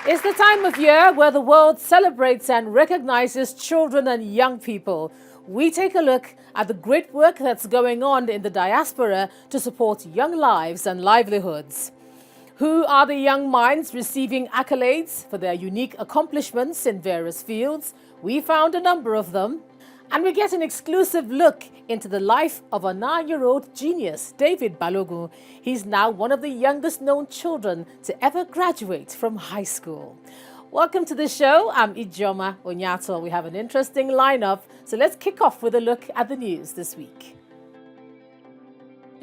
It's the time of year where the world celebrates and recognizes children and young people. We take a look at the great work that's going on in the diaspora to support young lives and livelihoods. Who are the young minds receiving accolades for their unique accomplishments in various fields? We found a number of them. And we get an exclusive look into the life of a 9-year-old genius, David Balogun. He's now one of the youngest known children to ever graduate from high school. Welcome to the show. I'm Ijoma Onyato. We have an interesting lineup, so let's kick off with a look at the news this week.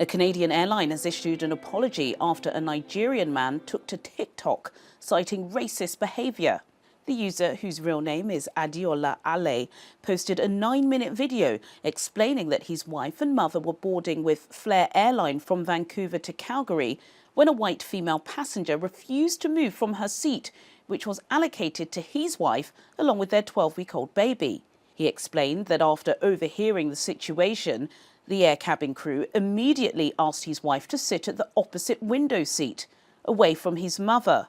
A Canadian airline has issued an apology after a Nigerian man took to TikTok, citing racist behaviour. The user, whose real name is Adiola Ale, posted a 9-minute video explaining that his wife and mother were boarding with Flair Airline from Vancouver to Calgary when a white female passenger refused to move from her seat, which was allocated to his wife along with their 12-week-old baby. He explained that after overhearing the situation, the air cabin crew immediately asked his wife to sit at the opposite window seat, away from his mother.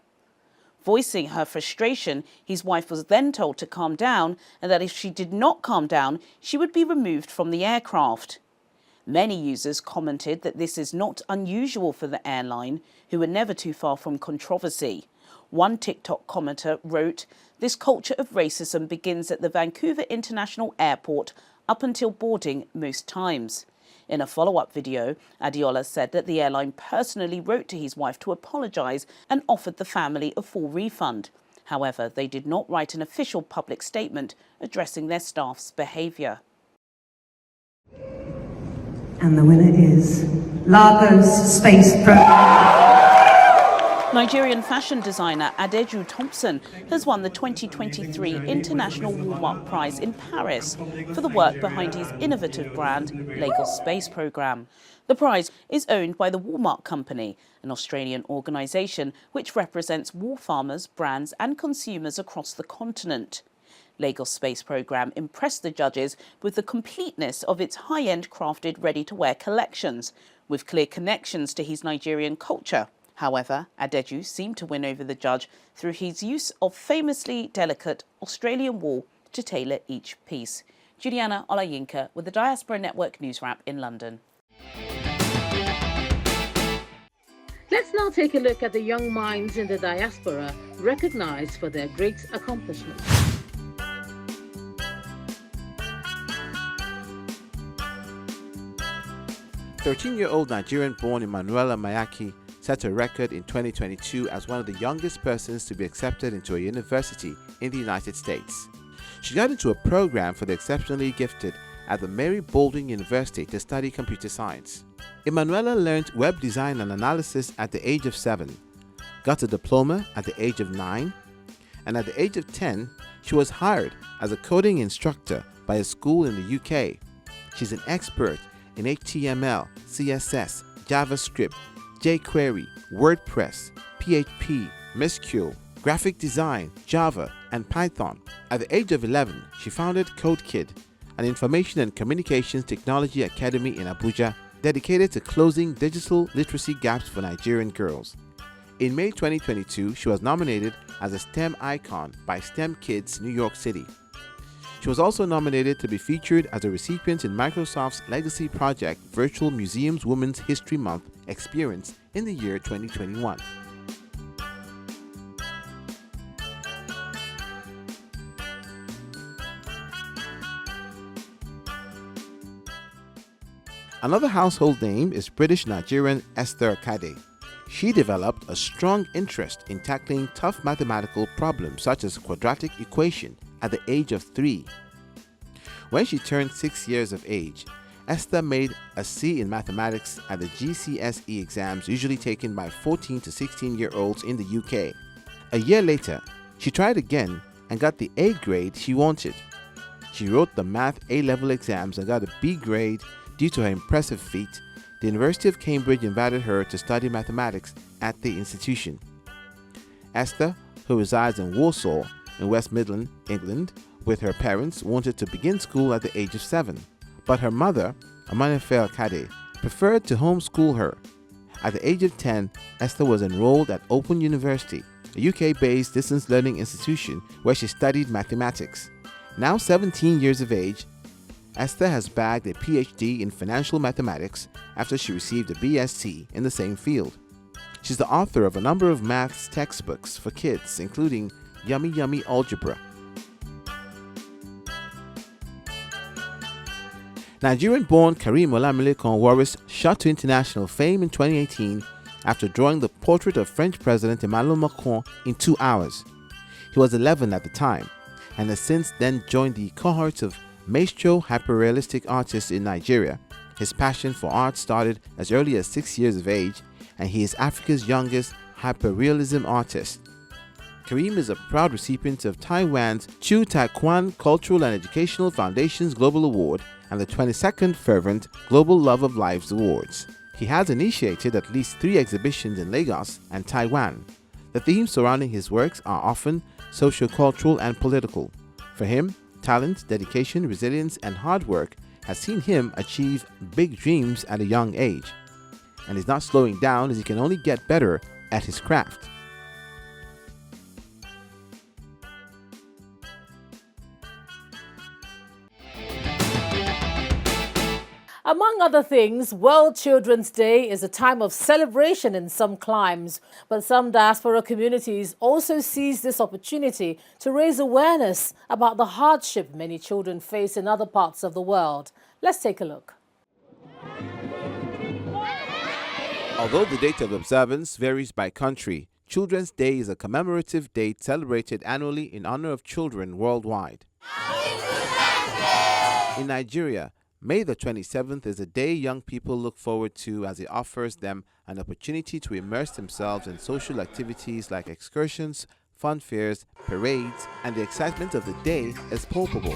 Voicing her frustration, his wife was then told to calm down and that if she did not calm down, she would be removed from the aircraft. Many users commented that this is not unusual for the airline, who are never too far from controversy. One TikTok commenter wrote, "This culture of racism begins at the Vancouver International Airport up until boarding most times." In a follow-up video, Adiola said that the airline personally wrote to his wife to apologise and offered the family a full refund. However, they did not write an official public statement addressing their staff's behaviour. And the winner is Lagos Space Program. Nigerian fashion designer Adeju Thompson has won the 2023 International Walmart Prize in Paris for the work behind his innovative brand, Lagos Space Program. The prize is owned by the Walmart Company, an Australian organisation which represents wool farmers, brands and consumers across the continent. Lagos Space Program impressed the judges with the completeness of its high-end crafted ready-to-wear collections, with clear connections to his Nigerian culture. However, Adeju seemed to win over the judge through his use of famously delicate Australian wool to tailor each piece. Juliana Olayinka with the Diaspora Network News Wrap in London. Let's now take a look at the young minds in the diaspora recognized for their great accomplishments. 13-year-old Nigerian-born Emanuela Mayaki set a record in 2022 as one of the youngest persons to be accepted into a university in the United States. She got into a program for the exceptionally gifted at the Mary Baldwin University to study computer science. Emanuela learned web design and analysis at the age of 7, got a diploma at the age of 9, and at the age of 10, she was hired as a coding instructor by a school in the UK. She's an expert in HTML, CSS, JavaScript, jQuery, WordPress, PHP, MySQL, graphic design, Java, and Python. At the age of 11, she founded CodeKid, an information and communications technology academy in Abuja dedicated to closing digital literacy gaps for Nigerian girls. In May 2022, she was nominated as a STEM icon by STEM Kids New York City. She was also nominated to be featured as a recipient in Microsoft's Legacy Project Virtual Museums Women's History Month experience in the year 2021. Another household name is British-Nigerian Esther Kade. She developed a strong interest in tackling tough mathematical problems such as quadratic equation at the age of 3. When she turned 6 years of age, Esther made a C in mathematics at the GCSE exams usually taken by 14 to 16-year-olds in the UK. A year later, she tried again and got the A grade she wanted. She wrote the math A-level exams and got a B grade. Due to her impressive feat, the University of Cambridge invited her to study mathematics at the institution. Esther, who resides in Walsall in West Midlands, England, with her parents, wanted to begin school at the age of 7. But her mother, Amanefel Kade, preferred to homeschool her. At the age of 10, Esther was enrolled at Open University a UK-based distance learning institution where she studied mathematics. Now 17 years of age, Esther has bagged a PhD in financial mathematics after she received a BSc in the same field. She's the author of a number of maths textbooks for kids, including Yummy Yummy Algebra. Nigerian-born Karim Olamilekan Waris shot to international fame in 2018 after drawing the portrait of French President Emmanuel Macron in 2 hours. He was 11 at the time and has since then joined the cohort of maestro hyperrealistic artists in Nigeria. His passion for art started as early as 6 years of age, and he is Africa's youngest hyperrealism artist. Karim is a proud recipient of Taiwan's Chu Taekwon Cultural and Educational Foundation's Global Award and the 22nd Fervent Global Love of Lives Awards. He has initiated at least 3 exhibitions in Lagos and Taiwan. The themes surrounding his works are often socio-cultural and political. For him, talent, dedication, resilience, and hard work has seen him achieve big dreams at a young age, and is not slowing down as he can only get better at his craft. Among other things, World Children's Day is a time of celebration in some climes, but some diaspora communities also seize this opportunity to raise awareness about the hardship many children face in other parts of the world. Let's take a look. Although the date of observance varies by country, Children's Day is a commemorative date celebrated annually in honor of children worldwide. In Nigeria, May the 27th is a day young people look forward to as it offers them an opportunity to immerse themselves in social activities like excursions, fun fairs, parades, and the excitement of the day is palpable.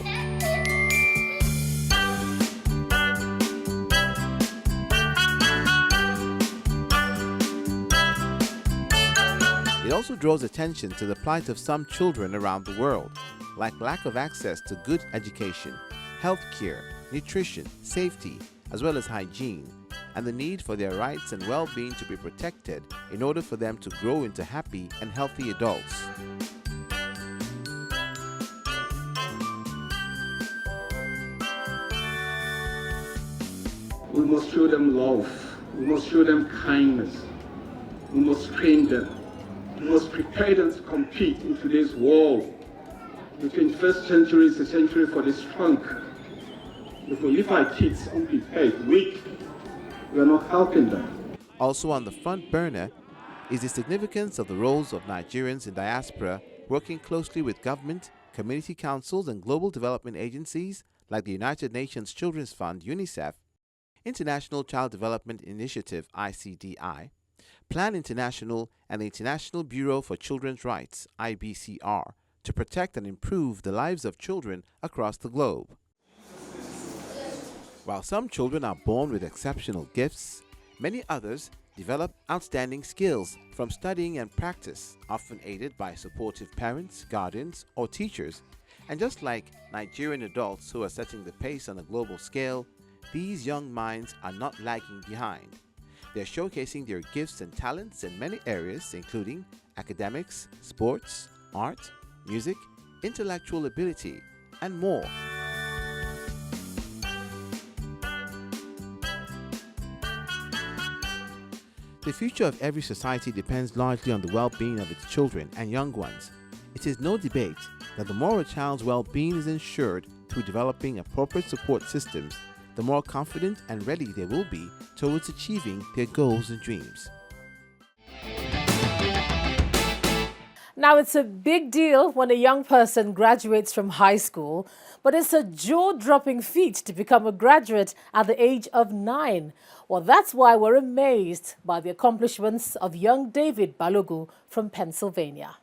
It also draws attention to the plight of some children around the world, like lack of access to good education, health care, nutrition, safety, as well as hygiene, and the need for their rights and well-being to be protected in order for them to grow into happy and healthy adults. We must show them love. We must show them kindness. We must train them. We must prepare them to compete in today's world. The 21st century is a century for the strong. If we leave our kids unprepared, weak, we are not helping them. Also on the front burner is the significance of the roles of Nigerians in diaspora working closely with government, community councils, and global development agencies like the United Nations Children's Fund, UNICEF, International Child Development Initiative, ICDI, Plan International, and the International Bureau for Children's Rights, IBCR, to protect and improve the lives of children across the globe. While some children are born with exceptional gifts, many others develop outstanding skills from studying and practice, often aided by supportive parents, guardians, or teachers. And just like Nigerian adults who are setting the pace on a global scale, these young minds are not lagging behind. They're showcasing their gifts and talents in many areas, including academics, sports, art, music, intellectual ability, and more. The future of every society depends largely on the well-being of its children and young ones. It is no debate that the more a child's well-being is ensured through developing appropriate support systems, the more confident and ready they will be towards achieving their goals and dreams. Now, it's a big deal when a young person graduates from high school, but it's a jaw-dropping feat to become a graduate at the age of 9. Well, that's why we're amazed by the accomplishments of young David Balogun from Pennsylvania.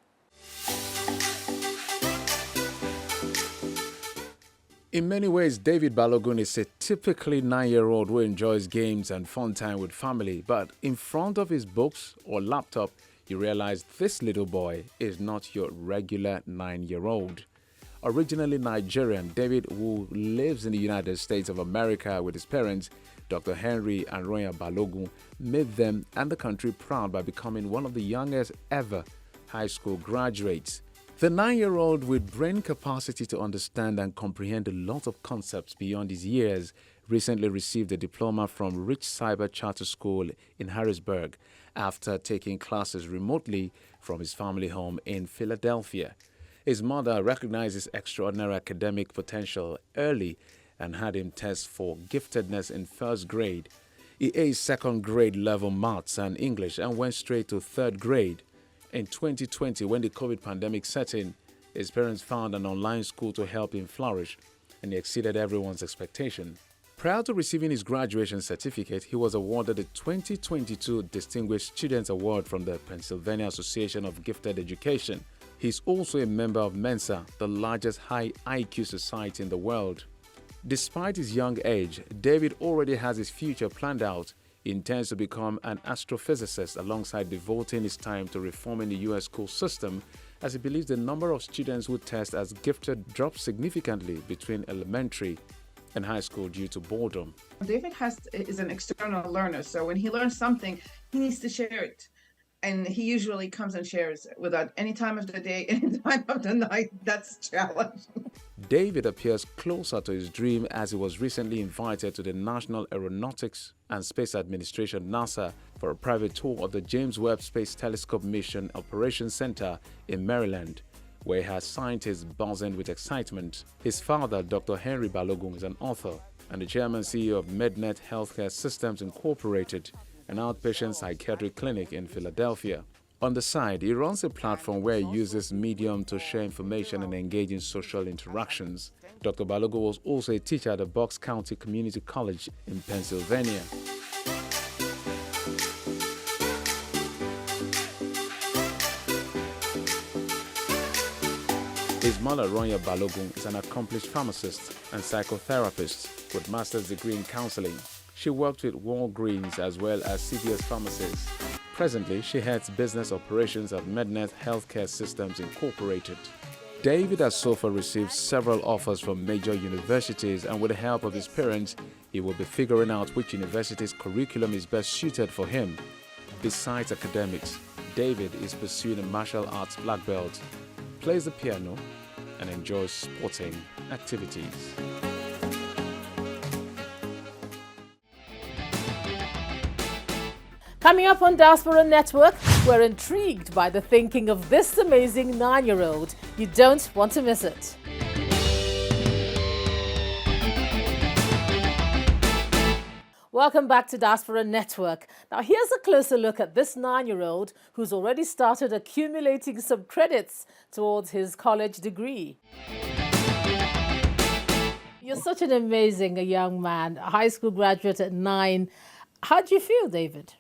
In many ways, David Balogun is a typically 9-year-old who enjoys games and fun time with family. But in front of his books or laptop, you realize this little boy is not your regular 9-year-old. Originally Nigerian, David, who lives in the United States of America with his parents, Dr. Henry and Roya Balogun, made them and the country proud by becoming one of the youngest ever high school graduates. The 9-year-old with brain capacity to understand and comprehend a lot of concepts beyond his years recently received a diploma from Rich Cyber Charter School in Harrisburg after taking classes remotely from his family home in Philadelphia. His mother recognized his extraordinary academic potential early and had him test for giftedness in first grade. He aced second grade level maths and English and went straight to third grade. In 2020, when the COVID pandemic set in, his parents found an online school to help him flourish, and he exceeded everyone's expectation. Prior to receiving his graduation certificate, he was awarded the 2022 Distinguished Students Award from the Pennsylvania Association of Gifted Education. He's also a member of Mensa, the largest high IQ society in the world. Despite his young age, David already has his future planned out. He intends to become an astrophysicist alongside devoting his time to reforming the U.S. school system, as he believes the number of students who test as gifted drops significantly between elementary and high school due to boredom. David is an external learner, so when he learns something, he needs to share it. And he usually comes and shares it without any time of the day, any time of the night. That's a challenge. David appears closer to his dream as he was recently invited to the National Aeronautics and Space Administration (NASA) for a private tour of the James Webb Space Telescope Mission Operations Center in Maryland, where he has scientists buzzing with excitement. His father, Dr. Henry Balogun, is an author and the chairman and CEO of MedNet Healthcare Systems Incorporated, an outpatient psychiatric clinic in Philadelphia. On the side, he runs a platform where he uses Medium to share information and engage in social interactions. Dr. Balogun was also a teacher at the Bucks County Community College in Pennsylvania. His mother, Ronya Balogun, is an accomplished pharmacist and psychotherapist with master's degree in counseling. She worked with Walgreens as well as CVS pharmacies. Presently, she heads business operations at MedNet Healthcare Systems Incorporated. David has so far received several offers from major universities, and with the help of his parents, he will be figuring out which university's curriculum is best suited for him. Besides academics, David is pursuing a martial arts black belt, plays the piano, and enjoys sporting activities. Coming up on Diaspora Network, we're intrigued by the thinking of this amazing 9-year-old. You don't want to miss it. Welcome back to Diaspora Network. Now here's a closer look at this 9-year-old who's already started accumulating some credits towards his college degree. You're such an amazing young man, a high school graduate at 9. How do you feel, David?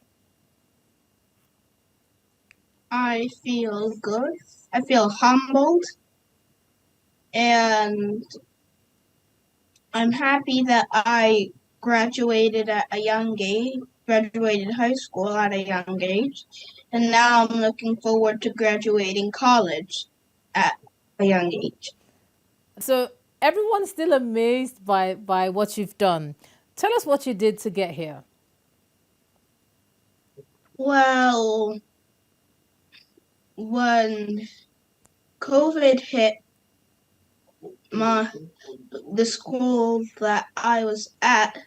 I feel good. I feel humbled. And I'm happy that I graduated at a young age, graduated high school at a young age. And now I'm looking forward to graduating college at a young age. So everyone's still amazed by what you've done. Tell us what you did to get here. Well, when COVID hit the school that I was at,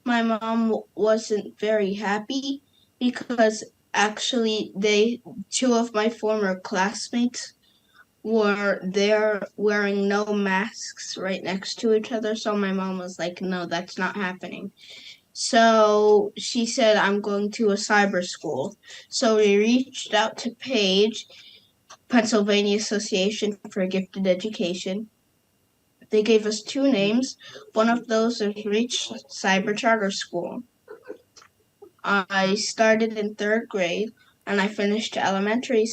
my mom wasn't very happy because actually two of my former classmates were there wearing no masks right next to each other. So my mom was like, no, that's not happening. So she said, I'm going to a cyber school. So we reached out to Page, Pennsylvania Association for Gifted Education. They gave us 2 names. One of those is Reach Cyber Charter School. I started in 3rd grade and I finished elementary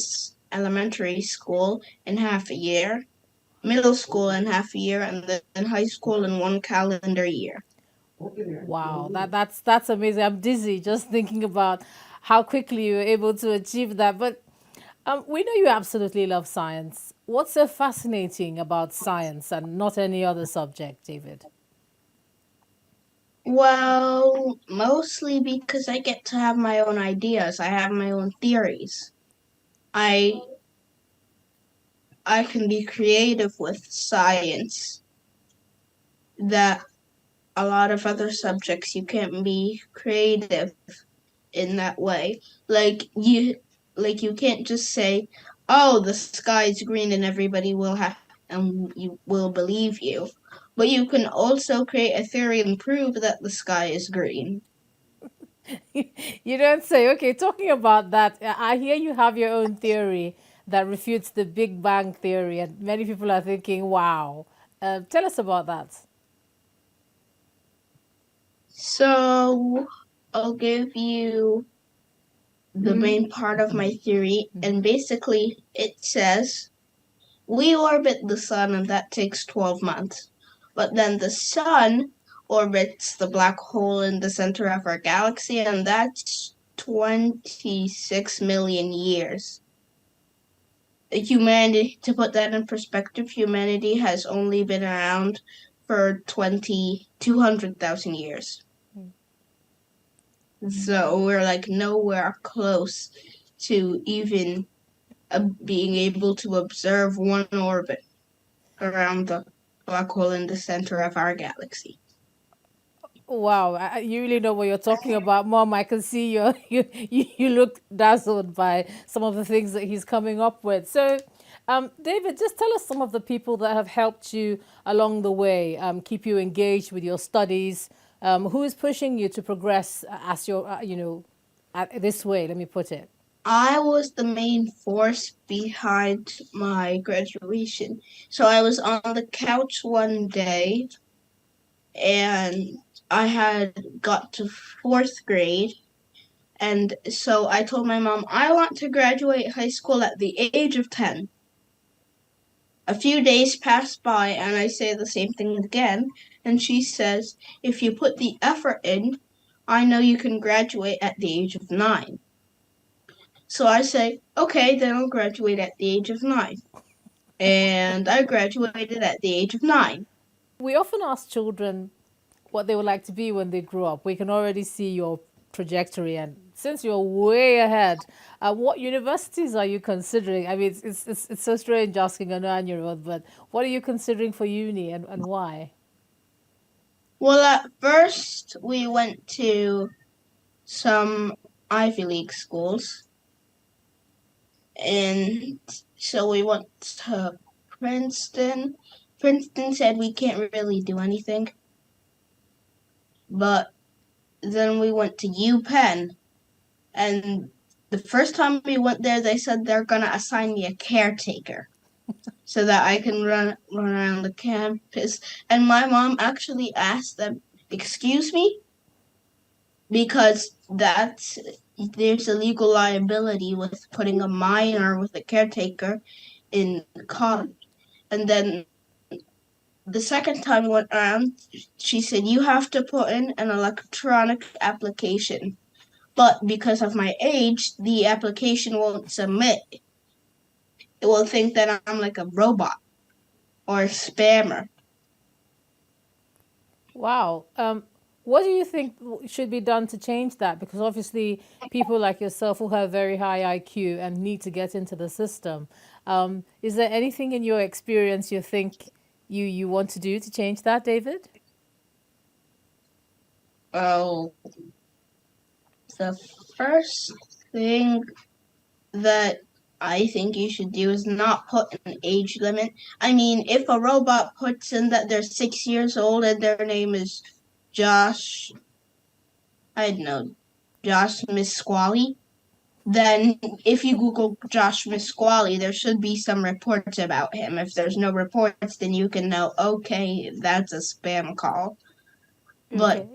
school in half a year, middle school in half a year, and then high school in 1 calendar year. Wow, that's amazing. I'm dizzy just thinking about how quickly you were able to achieve that. But we know you absolutely love science. What's so fascinating about science and not any other subject, David? Well, mostly because I get to have my own ideas. I have my own theories. I I can be creative with science that a lot of other subjects you can't be creative in that way. You can't just say, "Oh, the sky is green," and everybody will have and you will believe you. But you can also create a theory and prove that the sky is green. You don't say. Okay, talking about that, I hear you have your own theory that refutes the Big Bang theory, and many people are thinking, wow. Tell us about that. So I'll give you the main part of my theory, and basically it says we orbit the sun, and that takes 12 months. But then the sun orbits the black hole in the center of our galaxy, and that's 26 million years. Humanity, to put that in perspective, humanity has only been around for 200,000 years. So we're like nowhere close to even being able to observe one orbit around the black hole in the center of our galaxy. Wow, you really know what you're talking about, Mom. I can see you look dazzled by some of the things that he's coming up with. So, David, just tell us some of the people that have helped you along the way, keep you engaged with your studies. Who is pushing you to progress as your, this way? Let me put it. I was the main force behind my graduation. So I was on the couch one day and I had got to 4th grade. And so I told my mom, I want to graduate high school at the age of 10. A few days pass by and I say the same thing again. And she says, if you put the effort in, I know you can graduate at the age of 9. So I say, okay, then I'll graduate at the age of 9. And I graduated at the age of 9. We often ask children what they would like to be when they grow up. We can already see your trajectory, and since you're way ahead, what universities are you considering? I mean, it's so strange asking a 9-year-old, but what are you considering for uni, and why? Well, at first we went to some Ivy League schools. And so we went to Princeton. Princeton said we can't really do anything. But then we went to UPenn. And the first time we went there, they said they're going to assign me a caretaker so that I can run around the campus. And my mom actually asked them, excuse me? Because there's a legal liability with putting a minor with a caretaker in college. And then the second time we went around, she said, you have to put in an electronic application. But because of my age, the application won't submit. It will think that I'm like a robot or a spammer. Wow. What do you think should be done to change that? Because obviously, people like yourself who have very high IQ and need to get into the system. Is there anything in your experience you think you want to do to change that, David? Oh, the first thing that I think you should do is not put an age limit. I mean, if a robot puts in that they're 6 years old and their name is Josh, I don't know, Josh Misqually, then if you Google Josh Misqually, there should be some reports about him. If there's no reports, then you can know, okay, that's a spam call. Okay.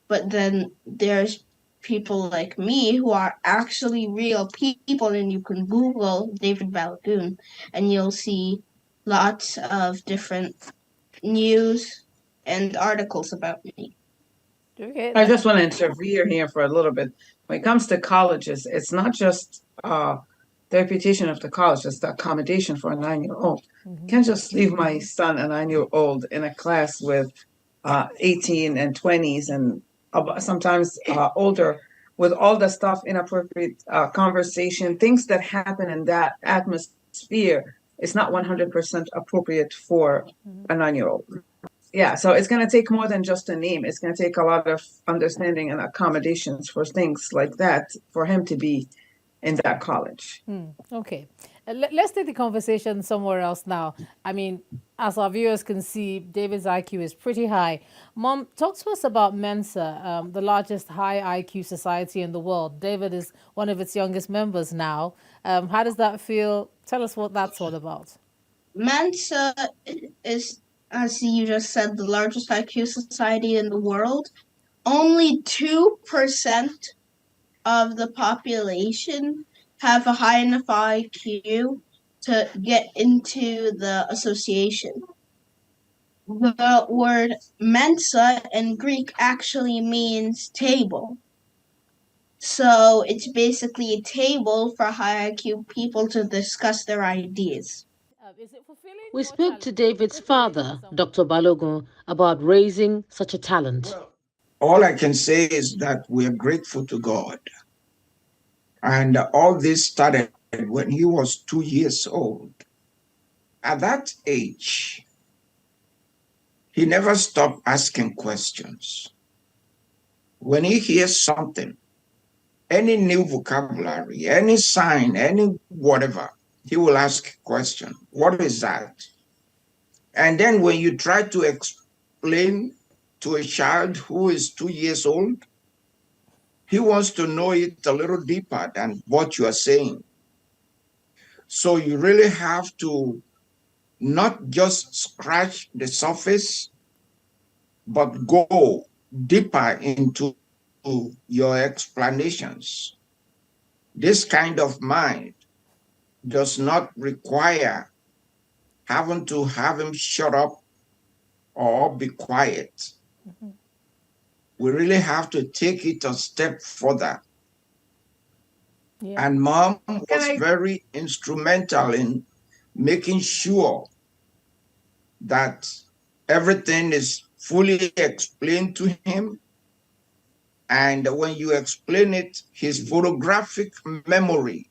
But then there's people like me who are actually real people, and you can Google David Balogun and you'll see lots of different news and articles about me. Okay. I just want to intervene here for a little bit. When it comes to colleges, it's not just the reputation of the college, it's the accommodation for a 9-year-old. You can't just leave my son, a 9-year-old, in a class with 18 and 20s and sometimes older, with all the stuff, inappropriate conversation, things that happen in that atmosphere sphere is not 100% appropriate for a 9-year-old. Yeah, so it's going to take more than just a name. It's going to take a lot of understanding and accommodations for things like that for him to be in that college. Okay. Let's take the conversation somewhere else now. I mean, as our viewers can see, David's IQ is pretty high. Mom, talk to us about Mensa, the largest high IQ society in the world. David is one of its youngest members now. How does that feel? Tell us what that's all about. Mensa is, as you just said, the largest IQ society in the world. Only 2% of the population have a high enough IQ to get into the association. The word Mensa in Greek actually means table. So it's basically a table for high IQ people to discuss their ideas. We spoke to David's father, Dr. Balogun, about raising such a talent. All I can say is that we are grateful to God. And all this started when he was 2 years old. At that age, he never stopped asking questions. When he hears something, any new vocabulary, any sign, any whatever, he will ask a question. What is that? And then when you try to explain to a child who is 2 years old, he wants to know it a little deeper than what you are saying. So you really have to not just scratch the surface, but go deeper into your explanations. This kind of mind does not require having to have him shut up or be quiet. We really have to take it a step further. Yeah. And Mom was very instrumental in making sure that everything is fully explained to him. And when you explain it, his photographic memory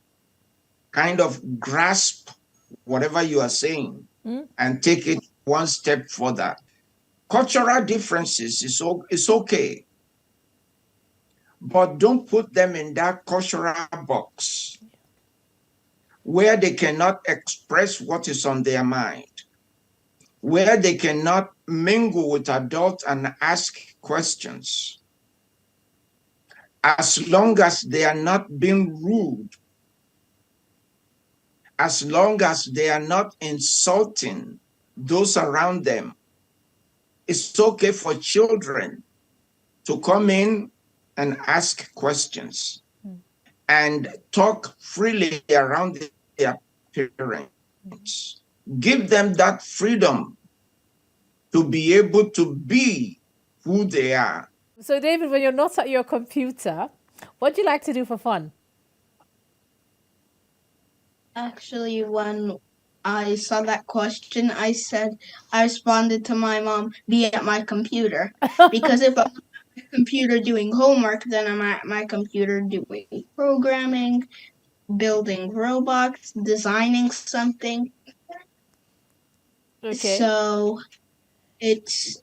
kind of grasp whatever you are saying and take it one step further. Cultural differences is okay, but don't put them in that cultural box where they cannot express what is on their mind, where they cannot mingle with adults and ask questions. As long as they are not being rude, as long as they are not insulting those around them, it's okay for children to come in and ask questions and talk freely around their parents. Give them that freedom to be able to be who they are. So, David, when you're not at your computer, what do you like to do for fun? Actually, when I saw that question, I responded to my mom, be at my computer. Because if I'm at my computer doing homework, then I'm at my computer doing programming, building robots, designing something. Okay. So it's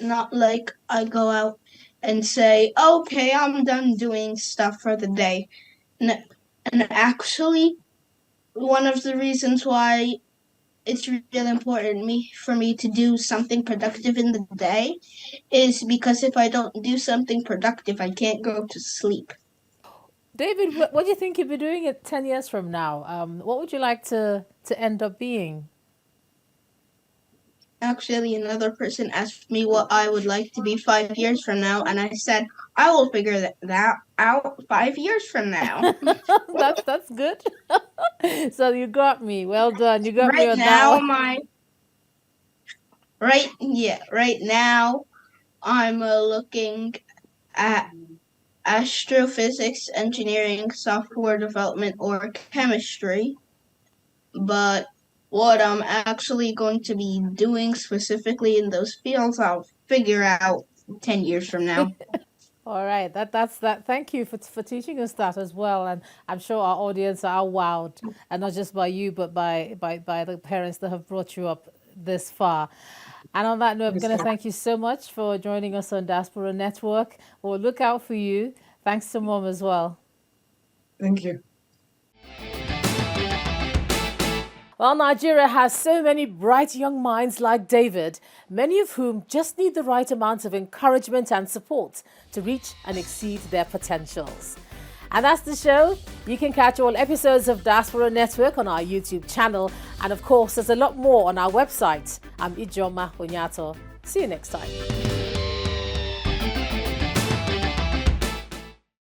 not like I go out and say, okay, I'm done doing stuff for the day. And actually, one of the reasons why it's really important for me to do something productive in the day is because if I don't do something productive, I can't go to sleep. David, what do you think you'll be doing at 10 years from now? What would you like to end up being? Actually, another person asked me what I would like to be 5 years from now, and I said, I will figure that out 5 years from now. That's good. So you got me. Well done. You got right me on now, that one. Right now, I'm looking at astrophysics, engineering, software development, or chemistry. But what I'm actually going to be doing specifically in those fields, I'll figure out 10 years from now. All right, that's that. Thank you for teaching us that as well, and I'm sure our audience are wowed, and not just by you, but by the parents that have brought you up this far. And on that note, I'm going to thank you so much for joining us on Diaspora Network. We'll look out for you. Thanks to Mom as well. Thank you. Well, Nigeria has so many bright young minds like David, many of whom just need the right amount of encouragement and support to reach and exceed their potentials. And that's the show. You can catch all episodes of Diaspora Network on our YouTube channel. And of course, there's a lot more on our website. I'm Ijoma Onyato. See you next time.